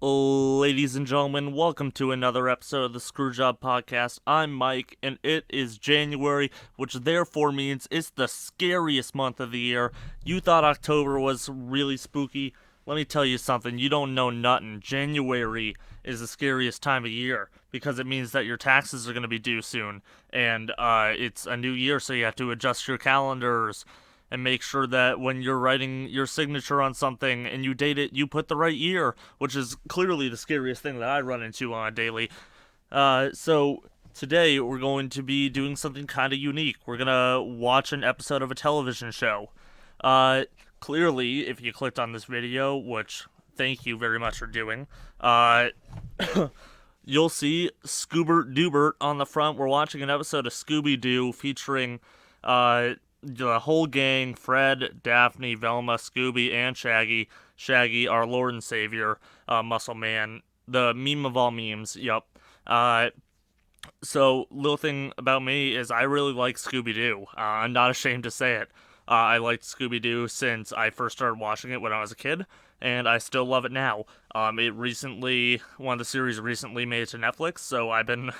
Ladies and gentlemen, welcome to another episode of the Screwjob Podcast. I'm Mike, and it is January, which therefore means it's the scariest month of the year. You thought October was really spooky. Let me tell you something, you don't know nothing. January is the scariest time of year, because it means that your taxes are going to be due soon, and it's a new year, so you have to adjust your calendars and make sure that when you're writing your signature on something and you date it, you put the right year, which is clearly the scariest thing that I run into on a daily. So today we're going to be doing something kind of unique. We're going to watch an episode of a television show. Clearly, if you clicked on this video, which thank you very much for doing, you'll see Scoobert Doobert on the front. We're watching an episode of Scooby Doo featuring, the whole gang, Fred, Daphne, Velma, Scooby, and Shaggy. Shaggy, our Lord and Savior, Muscle Man, the meme of all memes, yup. So, little thing about me is I really like Scooby-Doo. I'm not ashamed to say it. I liked Scooby-Doo since I first started watching it when I was a kid, and I still love it now. One of the series recently made it to Netflix, so I've been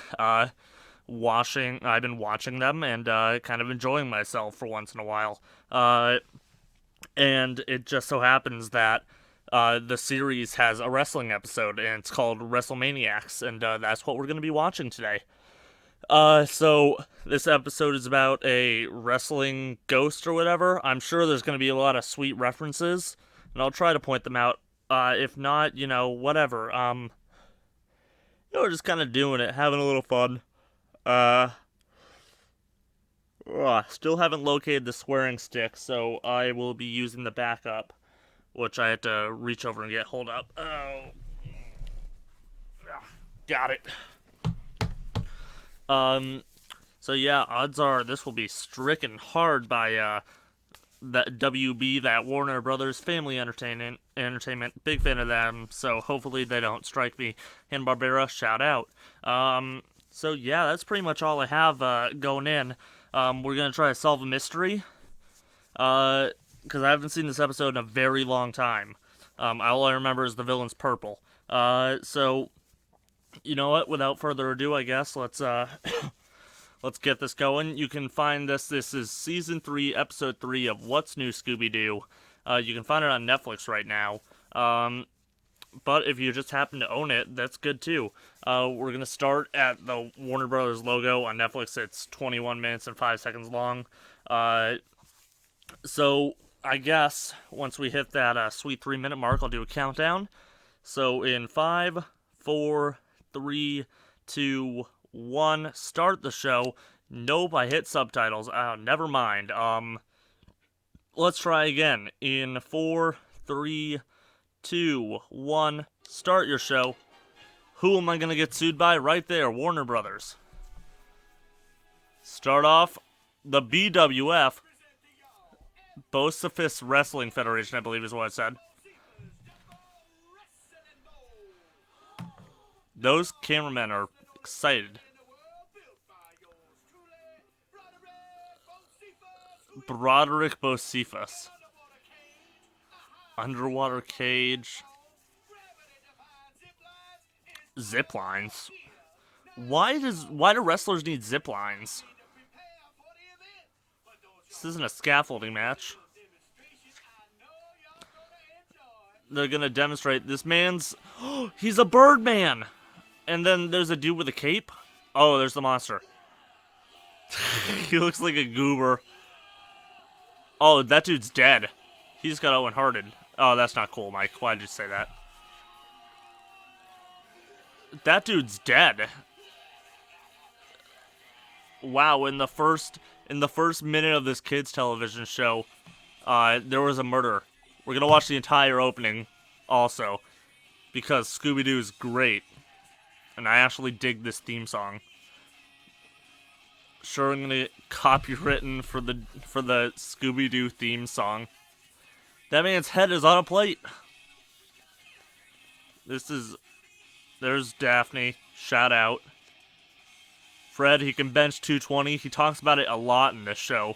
watching them and kind of enjoying myself for once in a while. And it just so happens that the series has a wrestling episode, and it's called Wrestle Maniacs, and that's what we're going to be watching today. So this episode is about a wrestling ghost or whatever. I'm sure there's going to be a lot of sweet references, and I'll try to point them out. If not, whatever. We're just kind of doing it, having a little fun. Still haven't located the swearing stick, so I will be using the backup, which I had to reach over and get. Hold up. Oh. Got it. So yeah, odds are this will be stricken hard by, that WB, that Warner Brothers Family Entertainment. Big fan of them, so hopefully they don't strike me. Hanna-Barbera, shout out. So yeah, that's pretty much all I have going in. We're gonna try to solve a mystery, because I haven't seen this episode in a very long time. All I remember is the villain's purple. So you know what? Without further ado, I guess let's let's get this going. You can find this. This is season 3, episode 3 of What's New Scooby Doo. You can find it on Netflix right now. But if you just happen to own it, that's good too. We're going to start at the Warner Brothers logo on Netflix. It's 21 minutes and 5 seconds long. So I guess once we hit that sweet 3-minute mark, I'll do a countdown. So in 5, 4, 3, 2, 1, start the show. Nope, I hit subtitles. Never mind. Let's try again. In 4, 3, 2, 1, start your show. Who am I gonna get sued by? Right there, Warner Brothers. Start off, the BWF, Bocephus Wrestling Federation, I believe is what it said. Those cameramen are excited. Broderick Bocephus. Underwater cage. Zip lines. Why do wrestlers need zip lines? This isn't a scaffolding match. They're gonna demonstrate this man's. He's a Birdman. And then there's a dude with a cape. Oh, there's the monster. He looks like a goober. Oh, that dude's dead. He just got Owen Hearted. Oh, that's not cool, Mike. Why did you say that? That dude's dead. Wow, in the first minute of this kids' television show, there was a murder. We're gonna watch the entire opening, also, because Scooby-Doo is great, and I actually dig this theme song. Sure, I'm gonna get copywritten for the Scooby-Doo theme song. That man's head is on a plate. There's Daphne. Shout out. Fred, he can bench 220. He talks about it a lot in this show.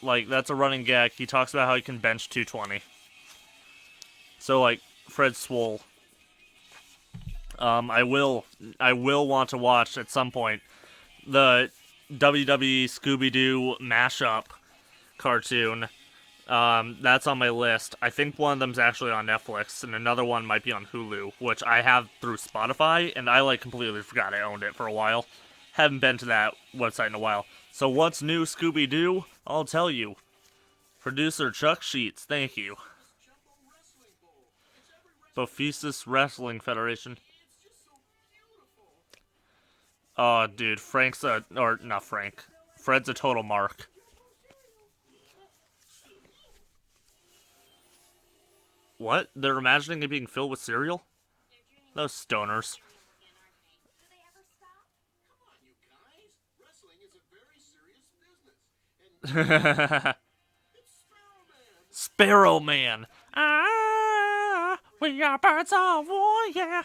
Like, that's a running gag. He talks about how he can bench 220. So, like, Fred's swole. I will want to watch at some point the WWE Scooby Doo mashup cartoon. That's on my list. I think one of them's actually on Netflix, and another one might be on Hulu, which I have through Spotify, and I completely forgot I owned it for a while. Haven't been to that website in a while. So what's new, Scooby Doo? I'll tell you. Producer Chuck Sheets, thank you. Bophesis Wrestling Federation. Oh, dude, not Frank. Fred's a total mark. What? They're imagining it being filled with cereal? Those stoners. Sparrow Man. Ah, we are birds of war, yeah.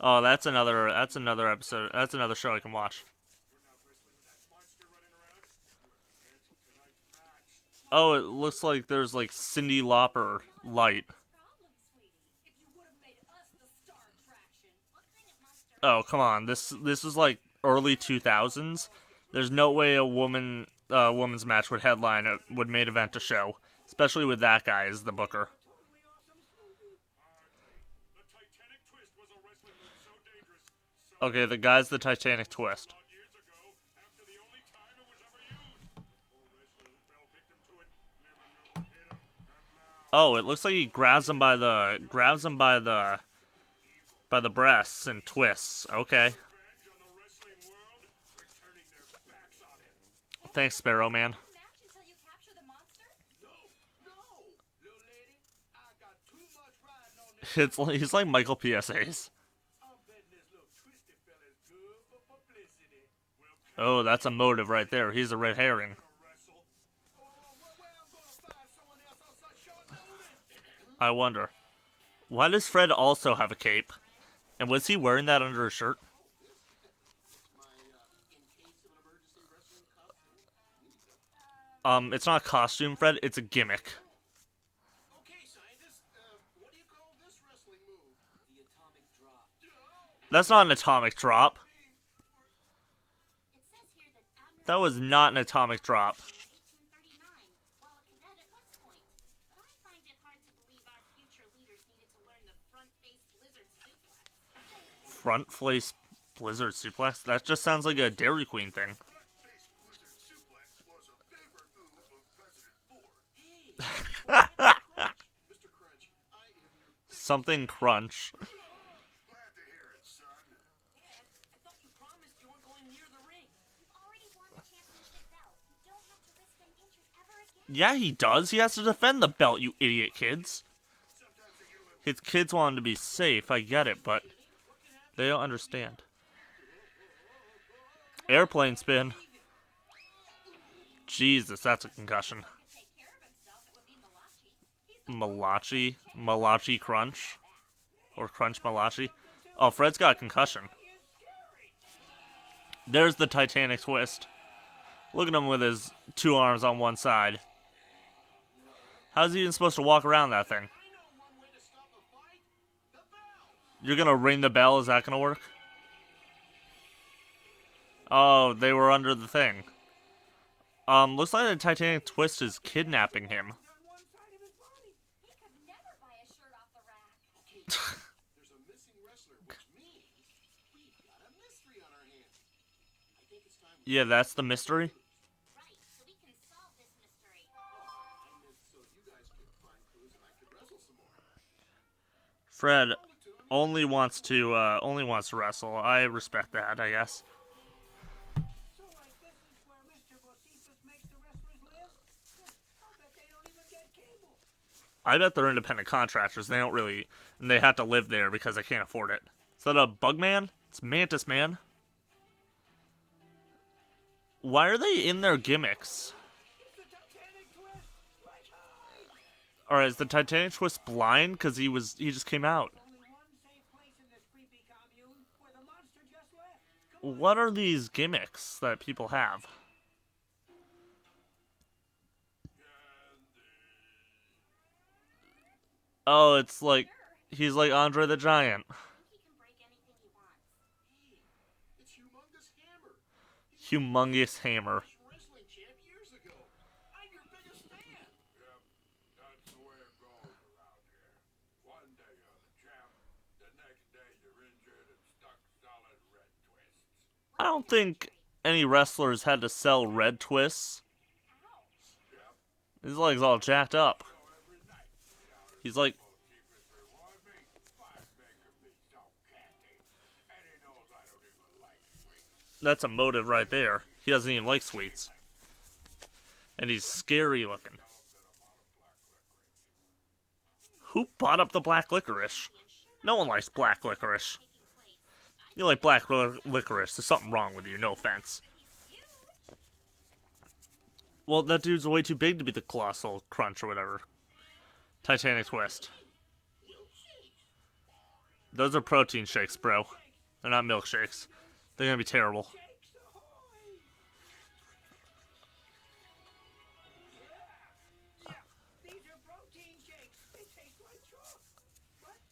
Oh, that's another episode. That's another show I can watch. Oh, it looks like there's Cyndi Lauper light. Oh, come on. This is early 2000s. There's no way a woman's match would headline would main event a show, especially with that guy as the booker. Okay, the guy's the Titanic twist. Oh, it looks like he grabs him by the breasts and twists. Okay. Thanks, Sparrow Man. He's like Michael PSA's. Oh, that's a motive right there. He's a red herring. I wonder. Why does Fred also have a cape? And was he wearing that under his shirt? It's not a costume, Fred. It's a gimmick. That's not an atomic drop. That was not an atomic drop. Front face blizzard suplex? That just sounds like a Dairy Queen thing. Something crunch. Yeah, he does. He has to defend the belt, you idiot kids. His kids want him to be safe, I get it, but they don't understand. Airplane spin. Jesus, that's a concussion. Malachi crunch. Or crunch Malachi. Oh, Fred's got a concussion. There's the Titanic twist. Look at him with his two arms on one side. How's he even supposed to walk around that thing? You're gonna ring the bell? Is that gonna work? Oh, they were under the thing. Looks like the Titanic twist is kidnapping him. Yeah, that's the mystery. Fred only wants to wrestle. I respect that, I guess. I bet they're independent contractors. And they have to live there because they can't afford it. Is that a Bugman? It's Mantis Man. Why are they in their gimmicks? Alright, is the Titanic twist blind? Because he just came out. What are these gimmicks that people have? Oh, it's like he's like Andre the Giant. Humongous hammer. I don't think any wrestlers had to sell red twists. His leg's all jacked up. He's like... That's a motive right there. He doesn't even like sweets. And he's scary looking. Who bought up the black licorice? No one likes black licorice. You like black licorice. There's something wrong with you, no offense. Well, that dude's way too big to be the Colossal Crunch or whatever. Titanic Twist. Those are protein shakes, bro. They're not milkshakes. They're gonna be terrible.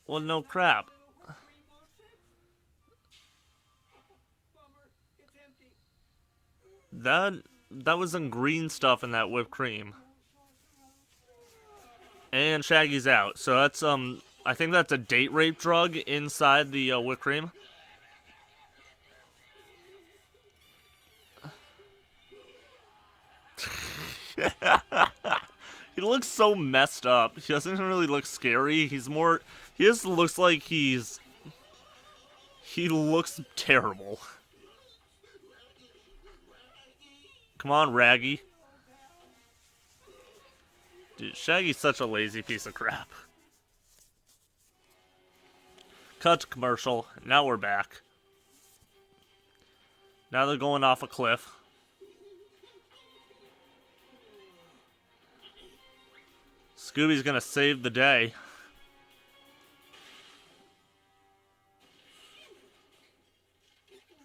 Well, no crap. That was some green stuff in that whipped cream. And Shaggy's out. So that's I think that's a date rape drug inside the whipped cream. He looks so messed up. He doesn't really look scary. He just looks like he looks terrible. Come on, Raggy. Dude, Shaggy's such a lazy piece of crap. Cut to commercial. Now we're back. Now they're going off a cliff. Scooby's gonna save the day.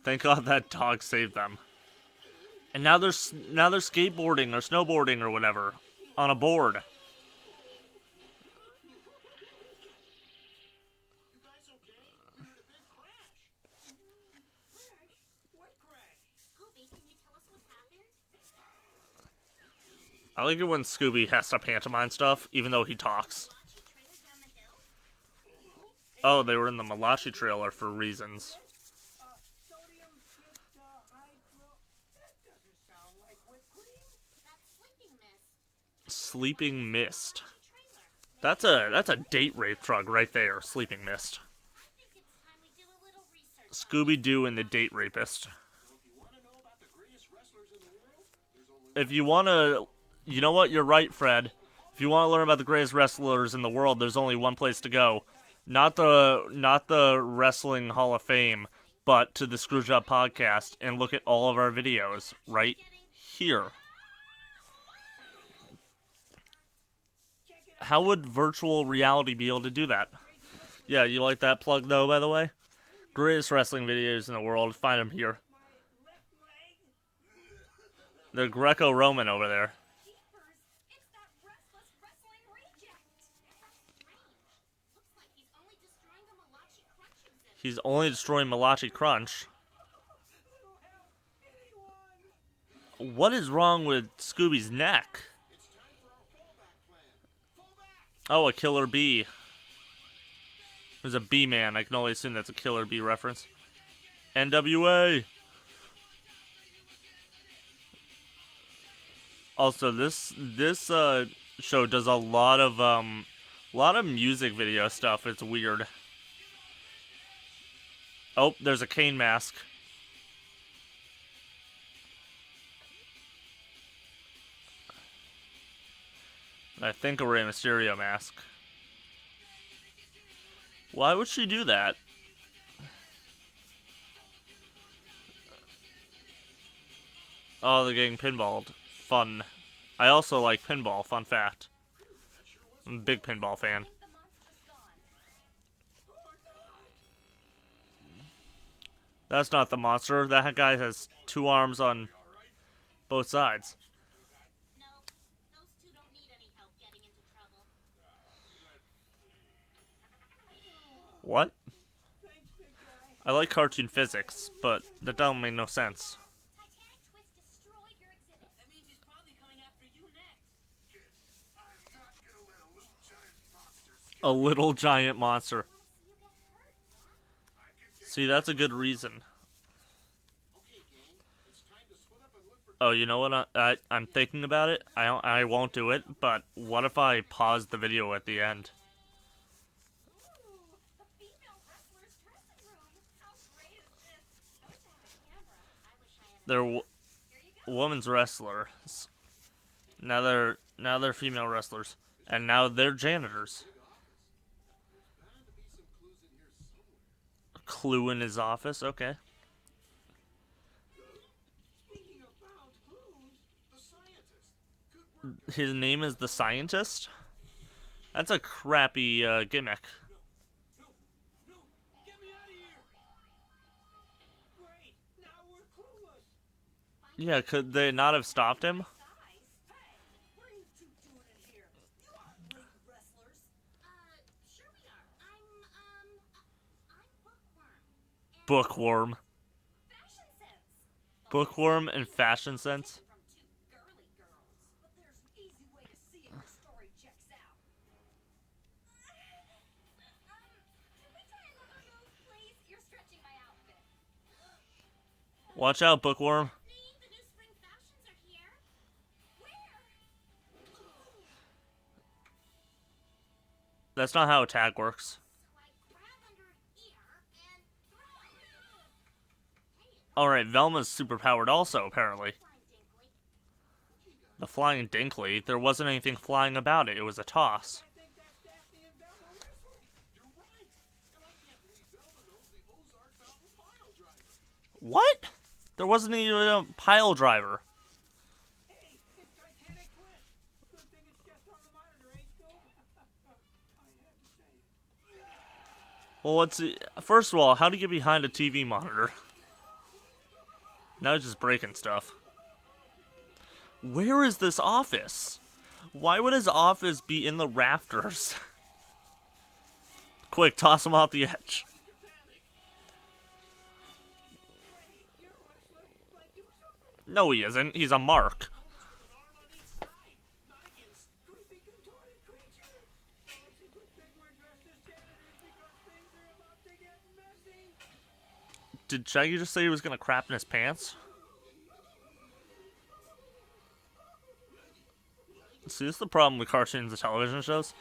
Thank God that dog saved them. And now they're skateboarding or snowboarding or whatever on a board. I like it when Scooby has to pantomime stuff, even though he talks. Oh, they were in the Malachi trailer for reasons. Sleeping Mist. That's a date rape drug right there, Sleeping Mist. Scooby Doo and the Date Rapist. If you want to... You know what? You're right, Fred. If you want to learn about the greatest wrestlers in the world, there's only one place to go. Not the Wrestling Hall of Fame, but to the Screwjob Podcast and look at all of our videos right here. How would virtual reality be able to do that? Yeah, you like that plug though, by the way? Greatest wrestling videos in the world. Find them here. They're Greco-Roman over there. He's only destroying Malachi Crunch. What is wrong with Scooby's neck? Oh, a Killer Bee. There's a bee man. I can only assume that's a Killer Bee reference. NWA. Also, this show does a lot of music video stuff. It's weird. Oh, there's a Kane mask. And I think a Rey Mysterio mask. Why would she do that? Oh, they're getting pinballed. Fun. I also like pinball, fun fact. I'm a big pinball fan. That's not the monster. That guy has two arms on both sides. No, those two don't need any help getting into trouble. What? I like cartoon physics, but that don't make no sense. Titanic A little giant monster. See, that's a good reason. Oh, you know what? I'm thinking about it. I won't do it. But what if I pause the video at the end? They're women's wrestlers. Now they're female wrestlers, and now they're janitors. Clue in his office. Okay. His name is the Scientist? That's a crappy gimmick. Yeah, could they not have stopped him? Bookworm. Bookworm and Fashion Sense. Watch out, Bookworm. That's not how a tag works. Alright, Velma's superpowered also, apparently. The flying Dinkley, there wasn't anything flying about it. It was a toss. What? There wasn't even a pile driver. Well, first of all, how do you get behind a TV monitor? Now it's just breaking stuff. Where is this office? Why would his office be in the rafters? Quick, toss him off the edge. No, he isn't. He's a mark. Did Shaggy just say he was gonna crap in his pants? See, this is the problem with cartoons and television shows.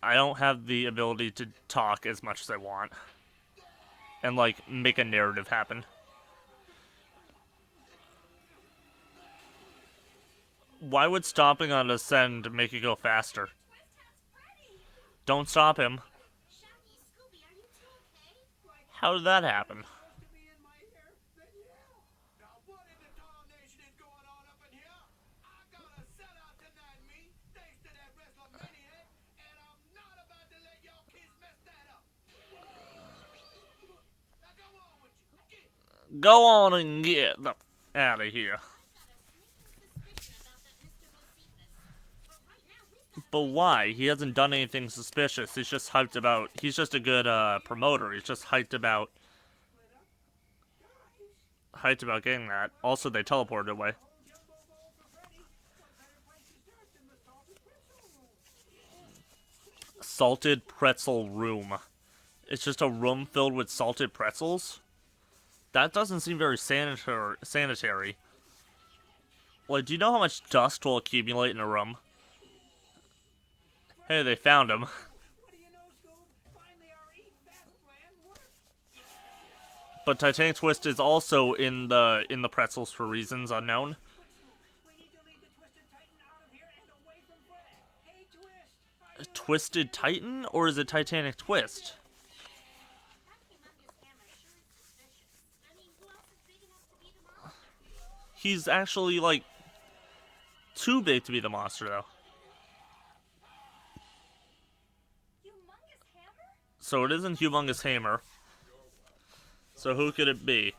I don't have the ability to talk as much as I want. And, like, make a narrative happen. Why would stomping on Ascend make it go faster? Don't stop him. How did that happen? Go on and get out of here. But why? He hasn't done anything suspicious. He's just hyped about... He's just a good promoter. He's just hyped about getting that. Also, they teleported away. Salted pretzel room. It's just a room filled with salted pretzels? That doesn't seem very sanitary. Like, do you know how much dust will accumulate in a room? Hey, they found him. But Titanic Twist is also in the pretzels for reasons unknown. Twisted Titan, or is it Titanic Twist? He's actually, like, too big to be the monster, though. So it isn't Humongous Hammer. So who could it be?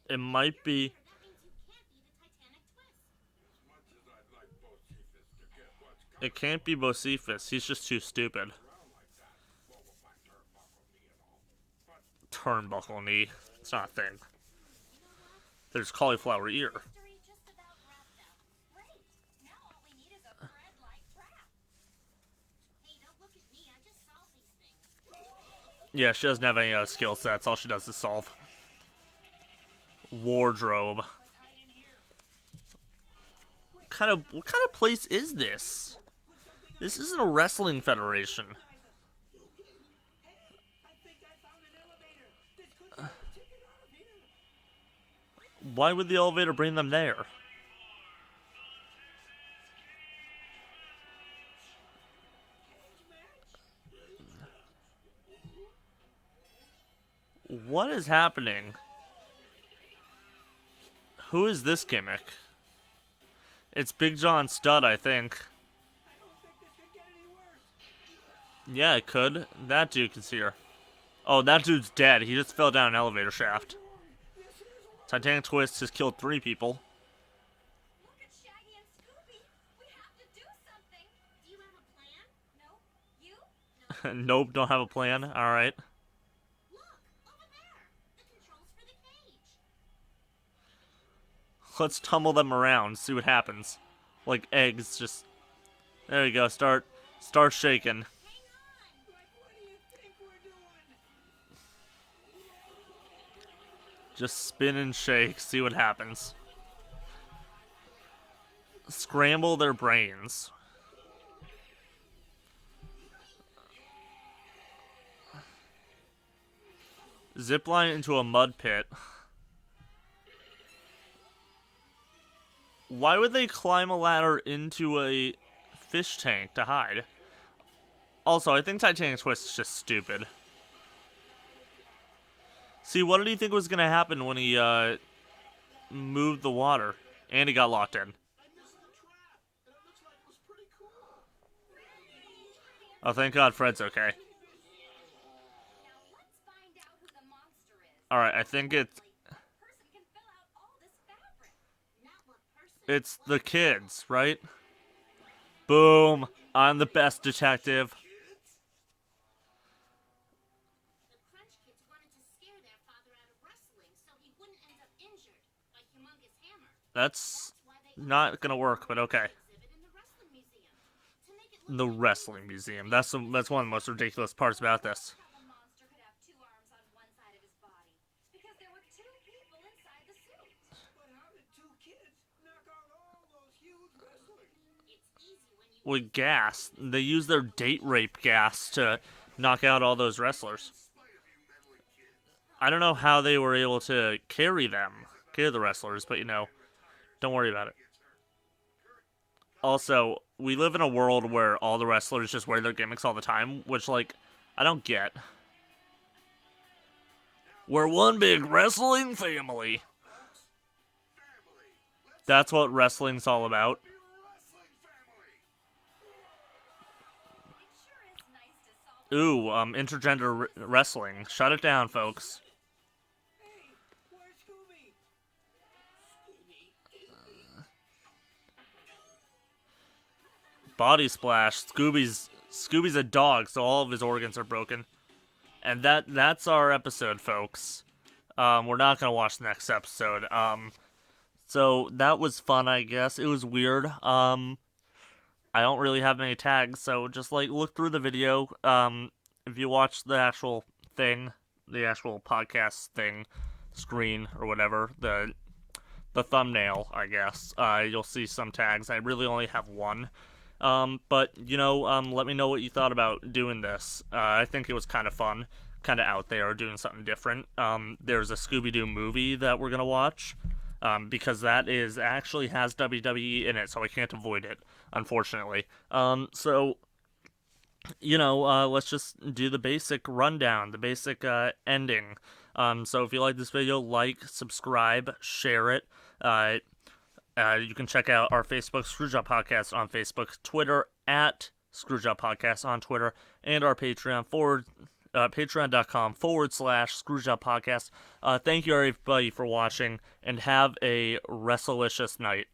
It might be... It can't be Bocephus. He's just too stupid. Turnbuckle knee. It's not a thing. There's Cauliflower Ear. Mystery just about wrapped up. Great. Now all we need is a thread-like trap. Hey, don't look at me. I just solved these things. Yeah, she doesn't have any skill sets. All she does is solve. Wardrobe. What kind of place is this? This isn't a wrestling federation. Why would the elevator bring them there? What is happening? Who is this gimmick? It's Big John Studd, I think. Yeah, it could. That dude can see her. Oh, that dude's dead. He just fell down an elevator shaft. Titanic Twist has killed 3 people. Look at Shaggy and Scooby. We have to do something. Do you have a plan? No. You? No. Nope, don't have a plan. Alright. Look, over there. The controls for the cage. Let's tumble them around, see what happens. Like eggs, just... There you go, start shaking. Hang on. Like, what do you think we're doing? Just spin and shake, see what happens. Scramble their brains. Zipline into a mud pit. Why would they climb a ladder into a fish tank to hide? Also, I think Titanic Twist is just stupid. See, what did he think was going to happen when he moved the water? And he got locked in. I missed the trap, and it looks like it was pretty cool. Oh, thank God Fred's okay. Now let's find out who the monster is. Alright, I think Person can fill out all this fabric. Not what person. it's the kids, right? Boom! I'm the best detective. The Crunch Kids wanted to scare their father out of wrestling so he wouldn't end up injured by Humongous Hammer. That's Why they not gonna work, but okay. exhibit in the Wrestling Museum to make it look The like Wrestling Museum. That's one of the most ridiculous parts about this. how the monster could have 2 arms on one side of his body because there were 2 people inside the suit. But how did 2 kids knock out all those huge wrestlers? It's easy when you With gas. They use their date rape gas to knock out all those wrestlers. I don't know how they were able to carry the wrestlers, but don't worry about it. Also, we live in a world where all the wrestlers just wear their gimmicks all the time, which, like, I don't get. We're one big wrestling family. That's what wrestling's all about. We're a wrestling family. it sure is nice to solve Ooh, intergender wrestling. Shut it down, folks. Hey, where's Scooby? Body splash. Scooby's a dog, so all of his organs are broken. And that's our episode, folks. We're not gonna watch the next episode. So that was fun, I guess. It was weird. I don't really have any tags, so just look through the video. If you watch the actual thing, the actual podcast thing, screen or whatever, the thumbnail, I guess, you'll see some tags. I really only have one. But let me know what you thought about doing this. I think it was kind of fun, kind of out there, doing something different. There's a Scooby Doo movie that we're gonna watch. Because that actually has WWE in it, so I can't avoid it, unfortunately. So, let's just do the basic rundown, the basic ending. So if you like this video, subscribe, share it. You can check out our Facebook, Screwjob Podcast on Facebook, Twitter, at Screwjob Podcast on Twitter, and our Patreon patreon.com/Screwjob Podcast. Thank you everybody for watching, and have a wrestlelicious night.